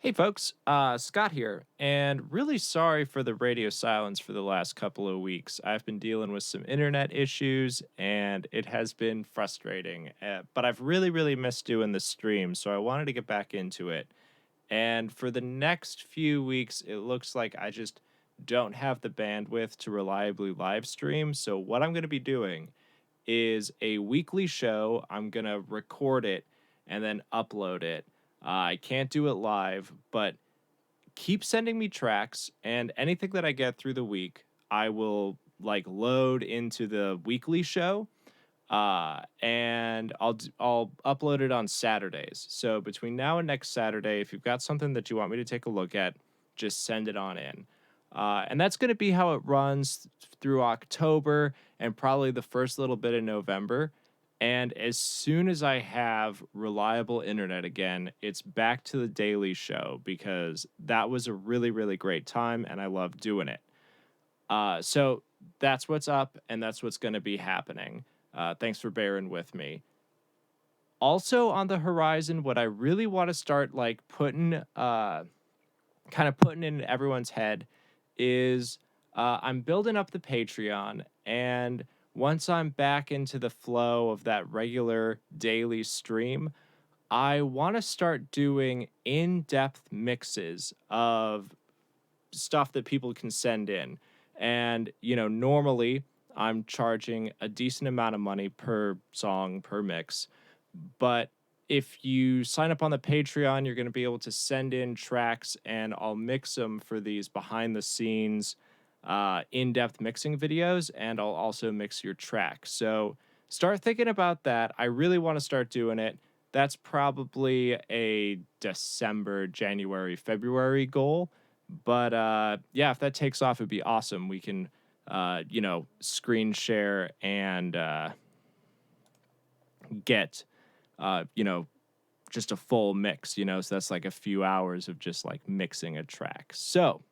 Hey folks, Scott here, and really sorry for the radio silence for the last couple of weeks. I've been dealing with some internet issues, and it has been frustrating. But I've really missed doing the stream, so I wanted to get back into it. And for the next few weeks, it looks like I just don't have the bandwidth to reliably live stream. So what I'm going to be doing is a weekly show. I'm going to record it and then upload it. I can't do it live, but keep sending me tracks, and anything that I get through the week, I will like load into the weekly show. And I'll upload it on Saturdays. So between now and next Saturday, if you've got something that you want me to take a look at, just send it on in. And that's going to be how it runs through October and probably the first little bit of November. And as soon as I have reliable internet again, it's back to the daily show because that was a really great time and I love doing it. So that's what's up and that's what's going to be happening. Thanks for bearing with me. Also on the horizon, what I really want to start like putting in everyone's head is I'm building up the Patreon, and once I'm back into the flow of that regular daily stream, I want to start doing in-depth mixes of stuff that people can send in. And, normally I'm charging a decent amount of money per song, per mix. But if you sign up on the Patreon, you're going to be able to send in tracks and I'll mix them for these behind the scenes in-depth mixing videos, and I'll also mix your track. So start thinking about that. I really want to start doing it. That's probably a December, January, February goal. But yeah, if that takes off, it'd be awesome. We can, screen share and get, just a full mix, so that's like a few hours of just like mixing a track. So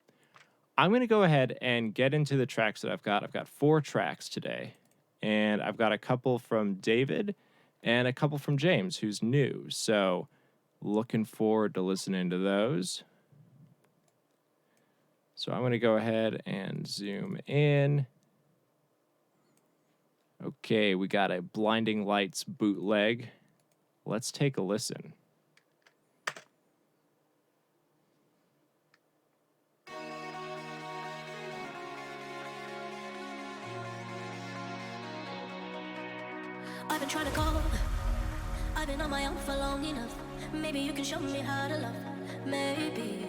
I'm going to go ahead and get into the tracks that I've got. I've got 4 tracks today, and I've got a couple from David and a couple from James, who's new. So looking forward to listening to those. So I'm going to go ahead and zoom in. Okay, we got a Blinding Lights bootleg. Let's take a listen. I've been trying to call. I've been on my own for long enough. Maybe you can show me how to love. Maybe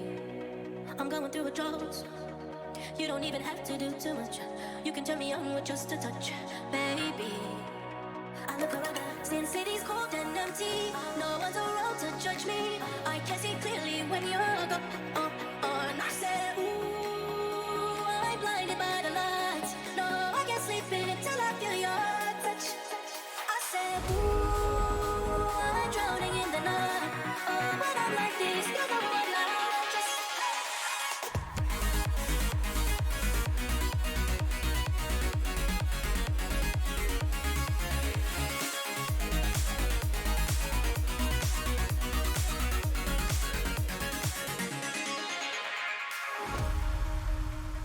I'm going through a drought. You don't even have to do too much. You can turn me on with just a touch, baby. I look around, since city's cold and empty. No one's around to judge me. I can see clearly when you're gone. And I said, ooh, I'm blinded by the lights. No, I can't sleep until I feel your touch. I said, ooh, I'm drowning in the night. Oh, when I'm like this, you're the one I just.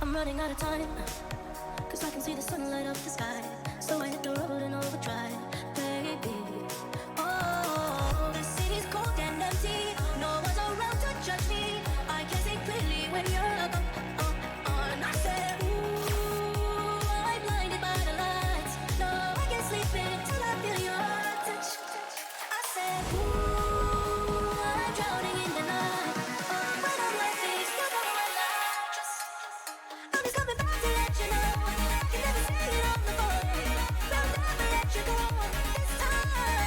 I'm running out of time, cause I can see the sun light up the sky. So I hit the road and overdrive, baby. Oh, the city's cold and empty. No one's around to judge me. I can see clearly when you're gone. And I said, ooh, I'm blinded by the lights. No, I can't sleep until I feel your touch. I said, ooh, I'm drowning in the night. Oh, when I'm like this, you're the one I trust. I'm just coming back to let you know. Can never say it on the phone. I'll never let you go this time.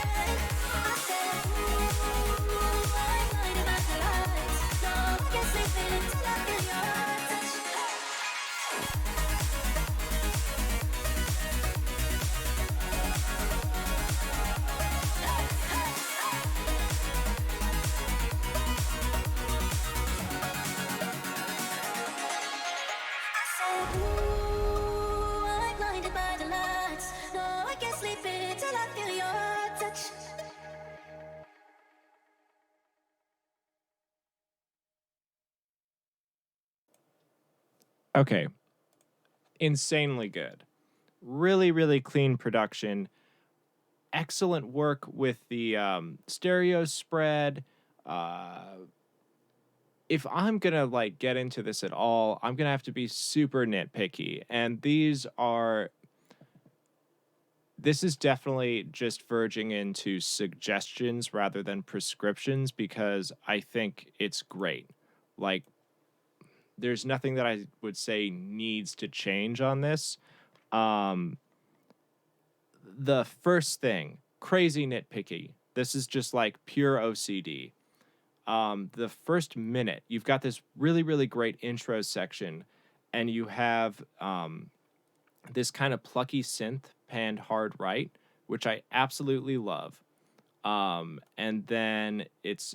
Okay, insanely good. Really, really clean production. Excellent work with the stereo spread. Uh, if I'm gonna like get into this at all, I'm gonna have to be super nitpicky. And this is definitely just verging into suggestions rather than prescriptions because I think it's great. Like, there's nothing that I would say needs to change on this. Um, the first thing, crazy nitpicky. This is just like pure OCD. The first minute, you've got this really, really great intro section, and you have this kind of plucky synth panned hard right, which I absolutely love. And then it's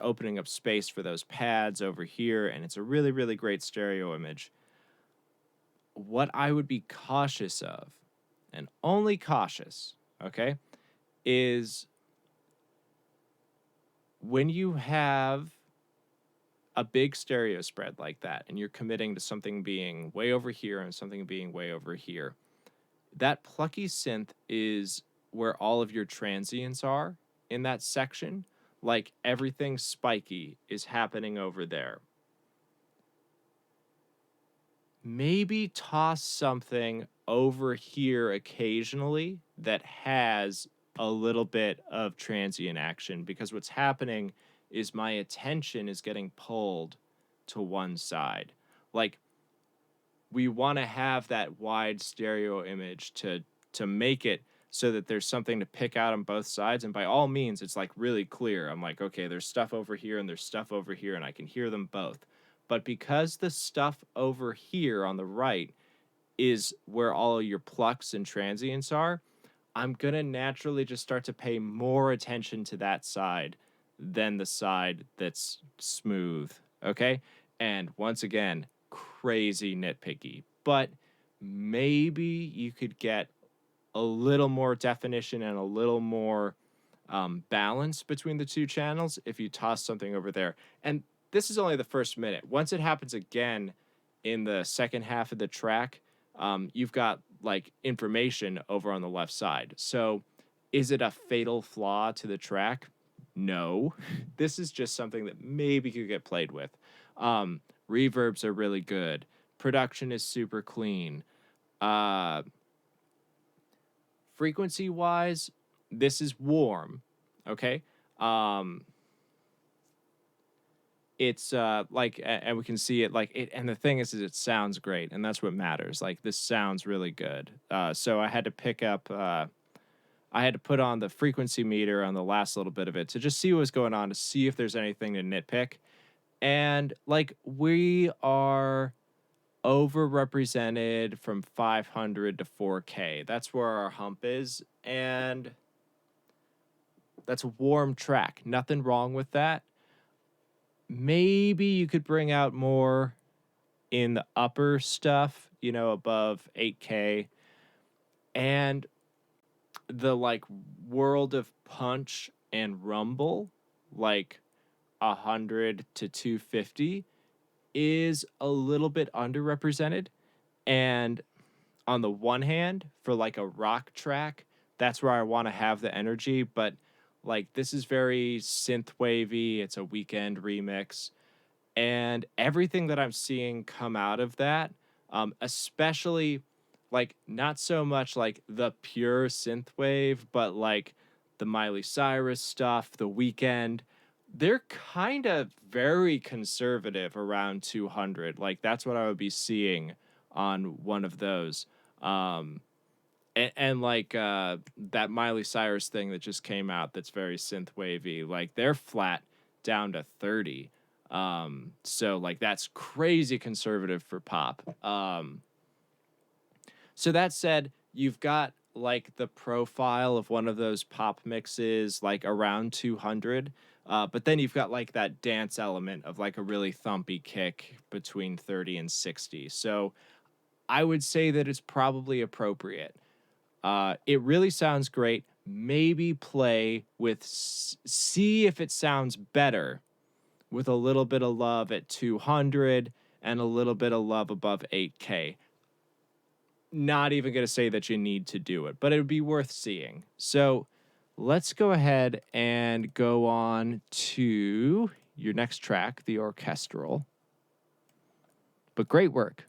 opening up space for those pads over here, and it's a really, really great stereo image. What I would be cautious of, and only cautious, okay, is when you have a big stereo spread like that and you're committing to something being way over here and something being way over here, that plucky synth is where all of your transients are in that section. Like everything spiky is happening over there. Maybe toss something over here occasionally that has a little bit of transient action, because what's happening is my attention is getting pulled to one side. Like, we want to have that wide stereo image to make it so that there's something to pick out on both sides, and by all means it's like really clear. I'm like, okay, there's stuff over here and there's stuff over here and I can hear them both. But because the stuff over here on the right is where all your plucks and transients are, I'm going to naturally just start to pay more attention to that side than the side that's smooth. Okay. And once again, crazy nitpicky, but maybe you could get a little more definition and a little more balance between the two channels if you toss something over there. And this is only the first minute. Once it happens again in the second half of the track, you've got like information over on the left side. So is it a fatal flaw to the track? No. This is just something that maybe could get played with. Reverbs are really good. Production is super clean. Frequency wise, this is warm. Okay. It's like, and we can see it like it, and the thing is it sounds great, and that's what matters. Like, this sounds really good. So I had to put on the frequency meter on the last little bit of it to just see what was going on, to see if there's anything to nitpick. And like, we are overrepresented from 500 to 4K. That's where our hump is, and that's a warm track. Nothing wrong with that. Maybe you could bring out more in the upper stuff, above 8K. And the like world of punch and rumble, like 100 to 250, is a little bit underrepresented. And on the one hand, for like a rock track, that's where I want to have the energy. But like, this is very synth wavy. It's a Weekend remix. And everything that I'm seeing come out of that, especially like not so much like the pure synthwave, but like the Miley Cyrus stuff, the Weekend, they're kind of very conservative around 200. Like, that's what I would be seeing on one of those. And like that Miley Cyrus thing that just came out that's very synth wavy, like they're flat down to 30. So like that's crazy conservative for pop. So that said, you've got like the profile of one of those pop mixes like around 200. But then you've got like that dance element of like a really thumpy kick between 30 and 60. So I would say that it's probably appropriate. It really sounds great. Maybe play with, see if it sounds better with a little bit of love at 200, and a little bit of love above 8K. Not even going to say that you need to do it, but it would be worth seeing. So let's go ahead and go on to your next track, the orchestral. But great work.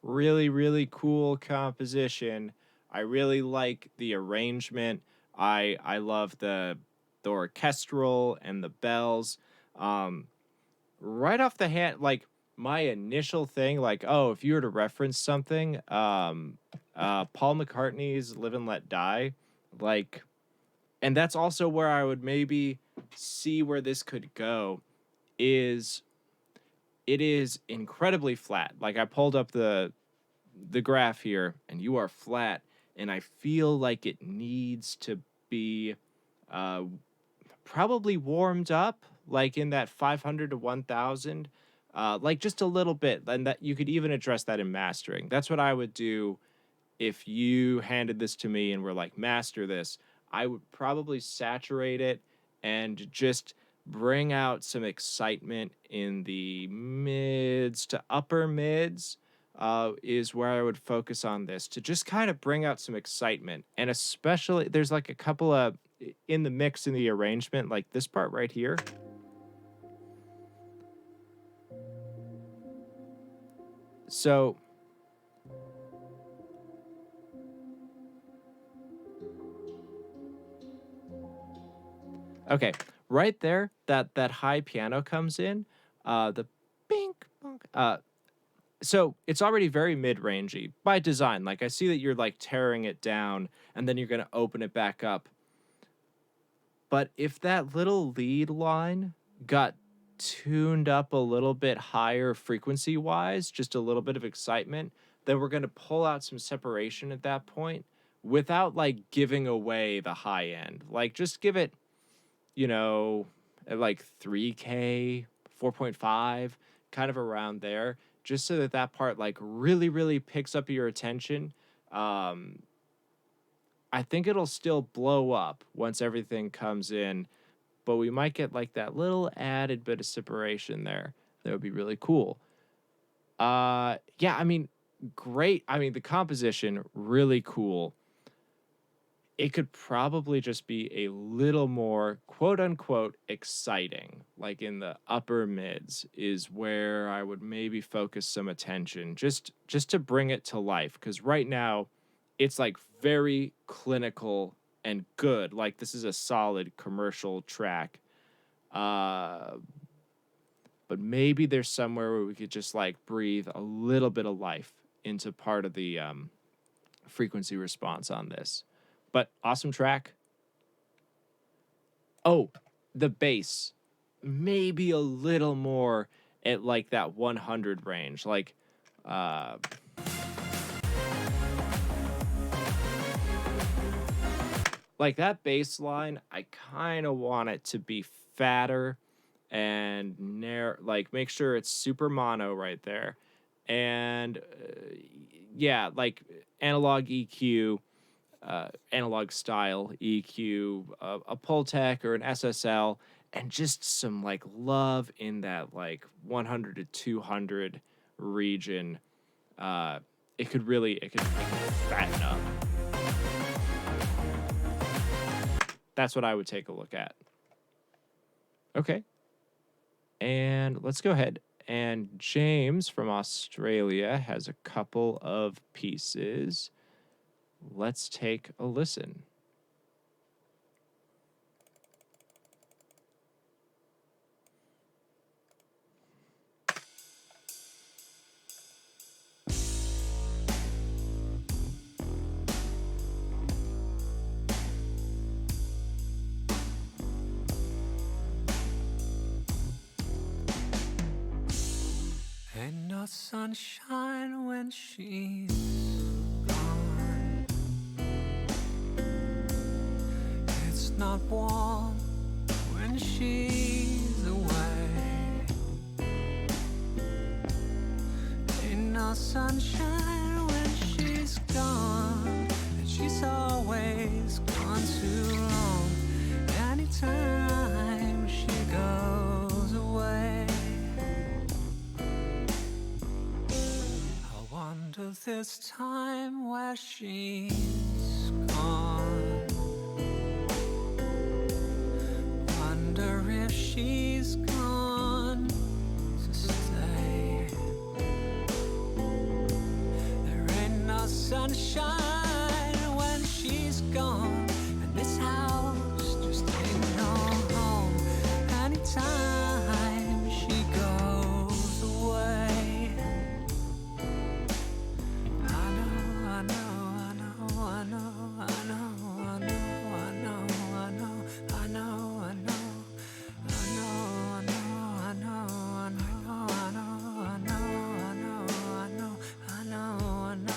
Really, really cool composition. I really like the arrangement. I love the orchestral and the bells. Um, right off the hand, like my initial thing, like, oh, if you were to reference something, Paul McCartney's "Live and Let Die," like, and that's also where I would maybe see where this could go. Is it is incredibly flat. Like I pulled up the graph here, and you are flat, and I feel like it needs to be uh probably warmed up, like in that 500 to 1000, like just a little bit, and that you could even address that in mastering. That's what I would do if you handed this to me and were like, master this. I would probably saturate it and just bring out some excitement in the mids to upper mids. Is where I would focus on this to just kind of bring out some excitement. And especially, there's like a couple of in the mix in the arrangement, like this part right here. So, okay, right there, that high piano comes in, the bink bonk. So it's already very mid-rangey by design. Like I see that you're like tearing it down, and then you're gonna open it back up. But if that little lead line got tuned up a little bit higher frequency wise, just a little bit of excitement, then we're going to pull out some separation at that point without like giving away the high end. Like just give it, you know, at like 3K, 4.5, kind of around there, just so that that part like really, really picks up your attention. Um, I think it'll still blow up once everything comes in, but we might get like that little added bit of separation there. That would be really cool. Yeah, I mean, great. I mean, the composition really cool. It could probably just be a little more quote unquote exciting, like in the upper mids is where I would maybe focus some attention just to bring it to life, because right now it's like very clinical and good. Like this is a solid commercial track. Uh but maybe there's somewhere where we could just like breathe a little bit of life into part of the frequency response on this. But awesome track. Oh, the bass. Maybe a little more at like that 100 range. Uh like that bass line, I kind of want it to be fatter and narrow, like make sure it's super mono right there. And yeah, like analog EQ, analog style EQ, a Pultec or an SSL, and just some like love in that like 100 to 200 region. Uh, it could fatten up. That's what I would take a look at. Okay, and let's go ahead. And James from Australia has a couple of pieces. Let's take a listen. Ain't no sunshine when she's gone. It's not warm when she's away. Ain't no sunshine when she's gone, and she's always gone too long. Anytime she goes away, I wonder this time where she's gone. Wonder if she's gone to stay. There ain't no sunshine when she's gone, and this house just ain't no home. Anytime she goes away, I know, I know, I know, I know, I know, I know, I know, I know, I know, I know.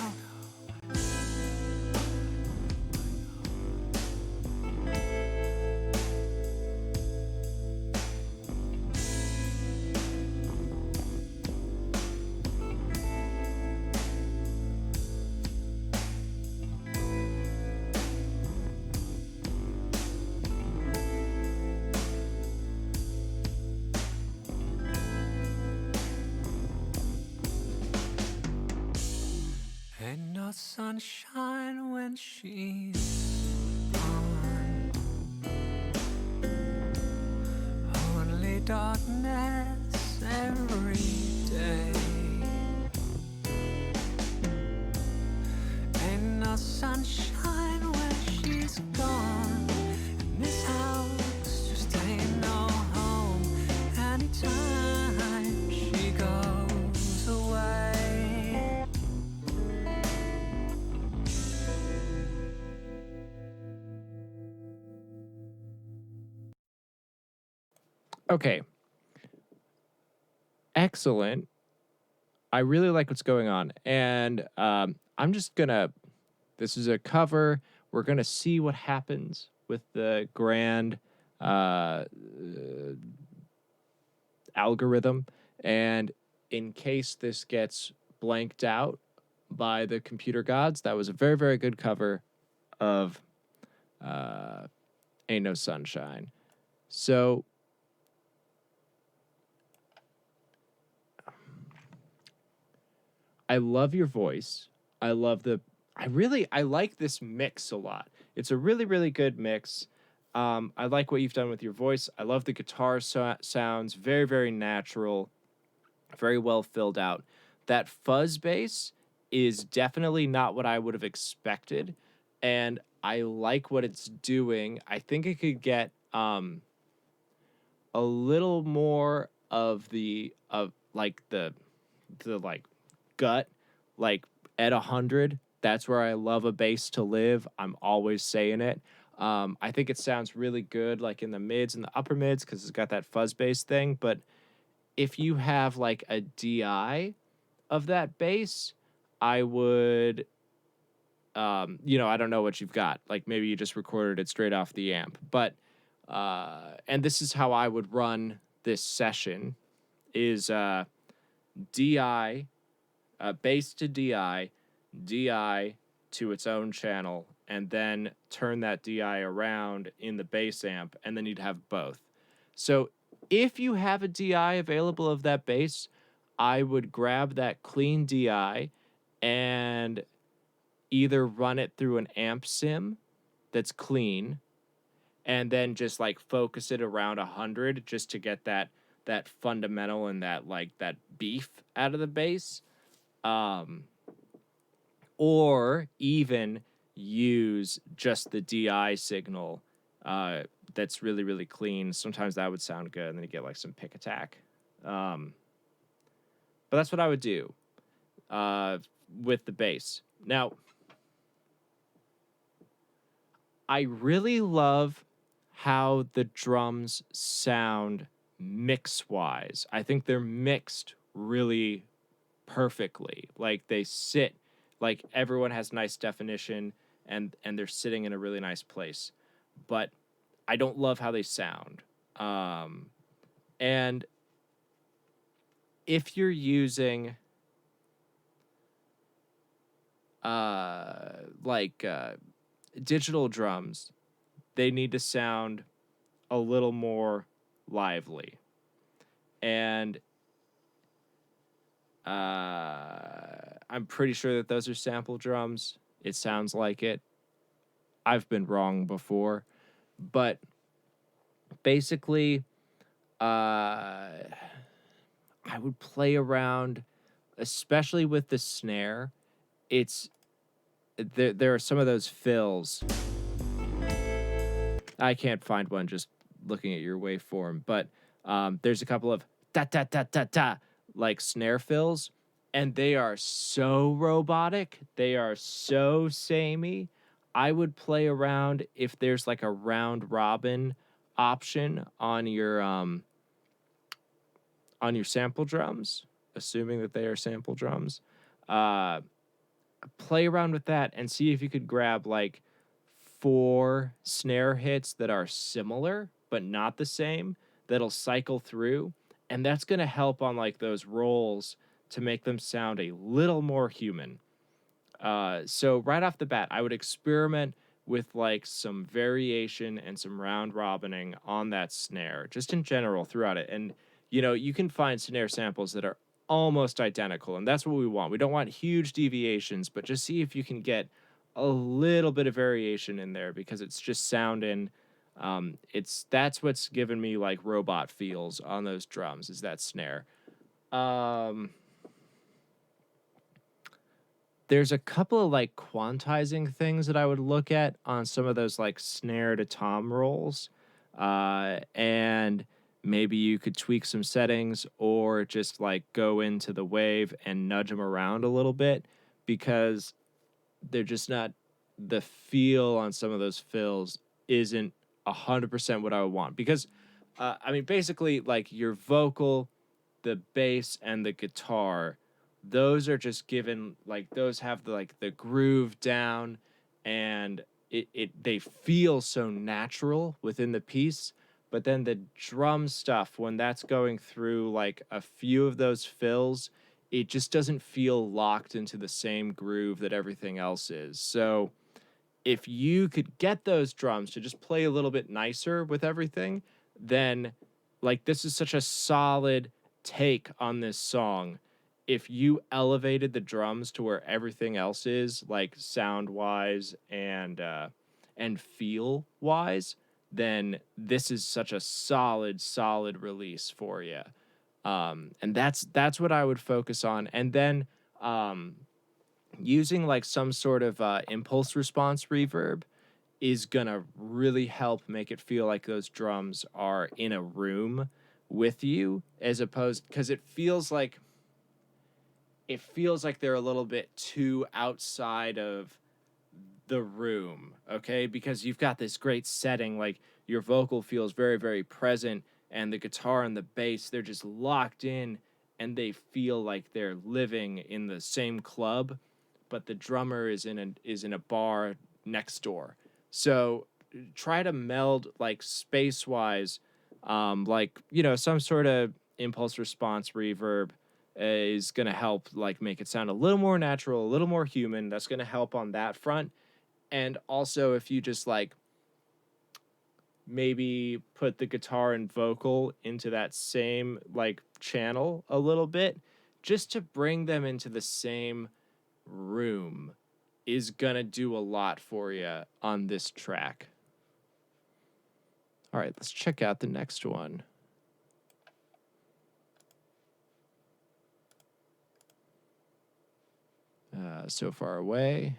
Ain't no sunshine when she's gone. Only darkness every day. Okay. Excellent. I really like what's going on. And I'm just going to, this is a cover. We're going to see what happens with the grand uh, algorithm. And in case this gets blanked out by the computer gods, that was a very, very good cover of uh, Ain't No Sunshine. So I love your voice. I love I like this mix a lot. It's a really, really good mix. I like what you've done with your voice. I love the guitar sounds, very, very natural, very well filled out. That fuzz bass is definitely not what I would have expected, and I like what it's doing. I think it could get a little more of the like gut, like at 100. That's where I love a bass to live. I'm always saying it. I think it sounds really good, like in the mids and the upper mids, because it's got that fuzz bass thing. But if you have like a DI of that bass, I would, I don't know what you've got. Like maybe you just recorded it straight off the amp. But, and this is how I would run this session is DI, bass to DI, DI to its own channel, and then turn that DI around in the bass amp, and then you'd have both. So if you have a DI available of that bass, I would grab that clean DI and either run it through an amp sim that's clean and then just like focus it around 100 just to get that fundamental and that beef out of the bass. Um, or even use just the DI signal that's really, really clean. Sometimes that would sound good, and then you get like some pick attack. But that's what I would do with the bass. Now, I really love how the drums sound mix-wise. I think they're mixed really perfectly. Like they sit, like everyone has nice definition and they're sitting in a really nice place. But I don't love how they sound. And if you're using like digital drums, they need to sound a little more lively. And I'm pretty sure that those are sample drums. It sounds like it. I've been wrong before. But basically, I would play around, especially with the snare. It's there are some of those fills. I can't find one just looking at your waveform, but there's a couple of da da da da da like snare fills, and they are so robotic. They are so samey. I would play around if there's like a round robin option on your sample drums, assuming that they are sample drums. Uh, Play around with that and see if you could grab like 4 snare hits that are similar but not the same that'll cycle through, and that's going to help on like those rolls to make them sound a little more human. So right off the bat, I would experiment with like some variation and some round robining on that snare, just in general throughout it. And you can find snare samples that are almost identical, and that's what we want. We don't want huge deviations, but just see if you can get a little bit of variation in there, because it's just sounding that's what's given me like robot feels on those drums, is that snare. There's a couple of like quantizing things that I would look at on some of those like snare to tom rolls. And maybe you could tweak some settings or just like go into the wave and nudge them around a little bit, because they're just not, the feel on some of those fills isn't 100% what I would want. Because I mean, basically, like your vocal, the bass, and the guitar, those are just given like those have the groove down, and they feel so natural within the piece. But then the drum stuff, when that's going through like a few of those fills, it just doesn't feel locked into the same groove that everything else is. So if you could get those drums to just play a little bit nicer with everything, then like this is such a solid take on this song. If you elevated the drums to where everything else is, like sound wise and feel wise, then this is such a solid release for you. And that's what I would focus on. And then um using like some sort of impulse response reverb is gonna really help make it feel like those drums are in a room with you, as opposed because it feels like they're a little bit too outside of the room, okay? Because you've got this great setting, like your vocal feels very present, and the guitar and the bass, they're just locked in, and they feel like they're living in the same club, but the drummer is in a bar next door. So try to meld like space wise, like some sort of impulse response reverb is gonna help like make it sound a little more natural, a little more human. That's gonna help on that front. And also, if you just like maybe put the guitar and vocal into that same like channel a little bit, just to bring them into the same room, is gonna do a lot for you on this track. All right, let's check out the next one. So Far Away.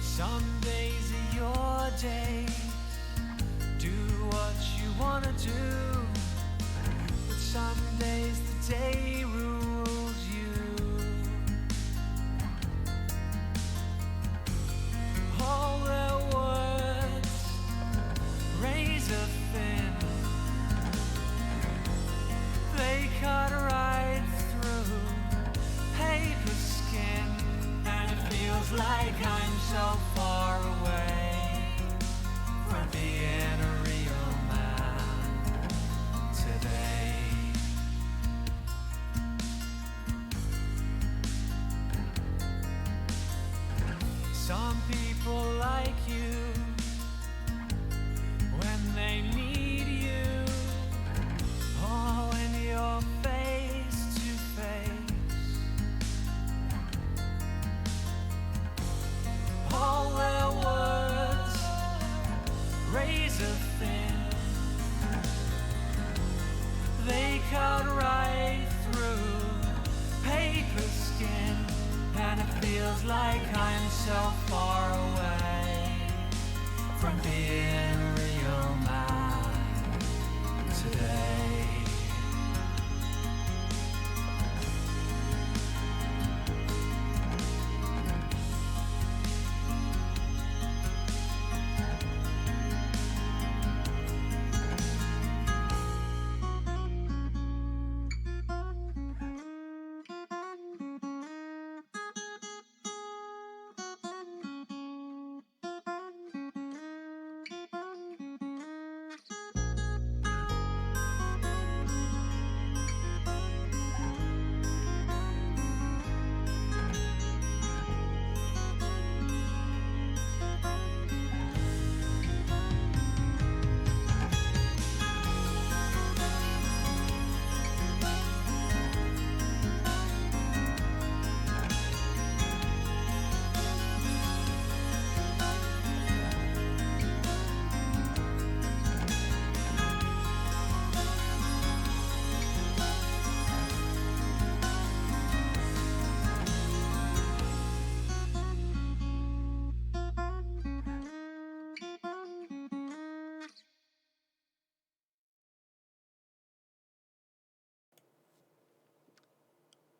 Some days are your days. Do what you wanna do. But some days the day rules you. All their words, razor thin. They cut right through paper skin. And it feels like I'm so far away from being a real man today. Some people like you when they need you, oh, when you're face to face. All their words, razor thin. They cut right through paper skin. And it feels like I'm so far away from being a real man today.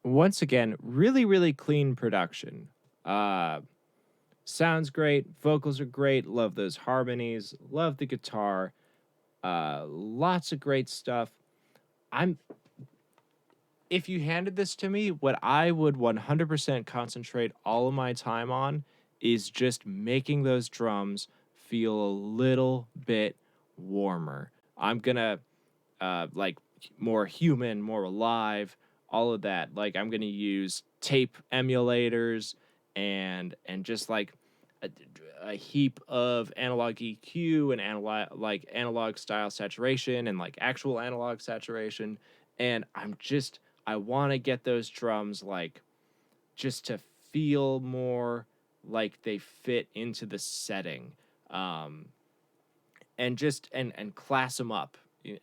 once again, really, really clean production. Uh, Sounds great. Vocals are great. Love those harmonies. Love the guitar. Lots of great stuff. I'm If you handed this to me, what I would 100% concentrate all of my time on is just making those drums feel a little bit warmer. I'm gonna like more human, more alive, all of that. Like I'm gonna use tape emulators and just like a, a heap of analog EQ and analog style saturation and like actual analog saturation. And I want to get those drums like just to feel more like they fit into the setting. Um, and just and class them up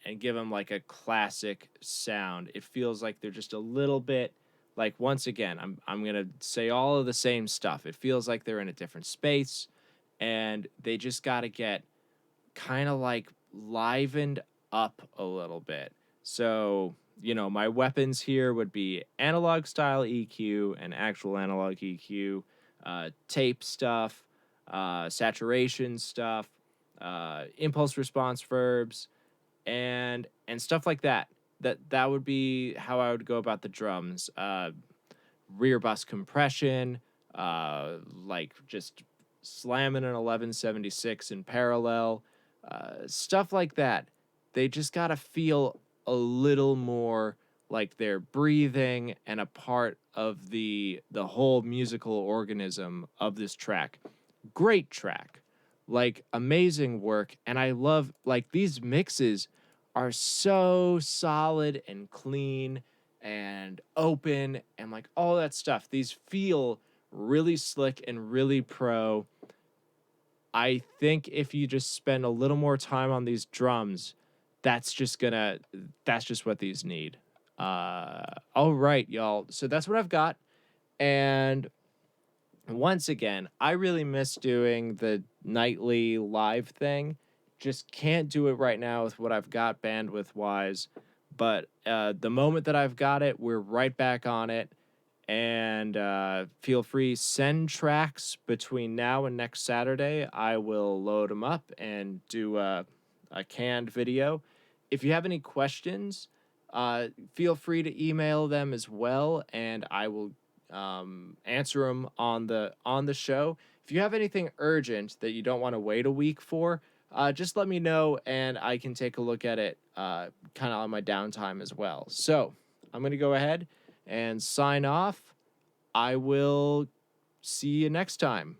and give them like a classic sound. It feels like they're just a little bit like once again, I'm going to say all of the same stuff. It feels like they're in a different space and they just got to get kind of like livened up a little bit. So, my weapons here would be analog style EQ and actual analog EQ, tape stuff, saturation stuff, impulse response verbs, and stuff like that. That would be how I would go about the drums. Rear bus compression, like just slamming an 1176 in parallel, stuff like that. They just gotta feel a little more like they're breathing and a part of the whole musical organism of this track. Great track, like amazing work, and I love like these mixes are so solid and clean and open and like all that stuff. These feel really slick and really pro. I think if you just spend a little more time on these drums, that's just what these need. All right, y'all. So that's what I've got. And once again, I really miss doing the nightly live thing. Just can't do it right now with what I've got bandwidth wise. But the moment that I've got it, we're right back on it. And feel free, send tracks between now and next Saturday. I will load them up and do a canned video. If you have any questions, feel free to email them as well, and I will answer them on the show. If you have anything urgent that you don't want to wait a week for, just let me know, and I can take a look at it kind of on my downtime as well. So I'm going to go ahead and sign off. I will see you next time.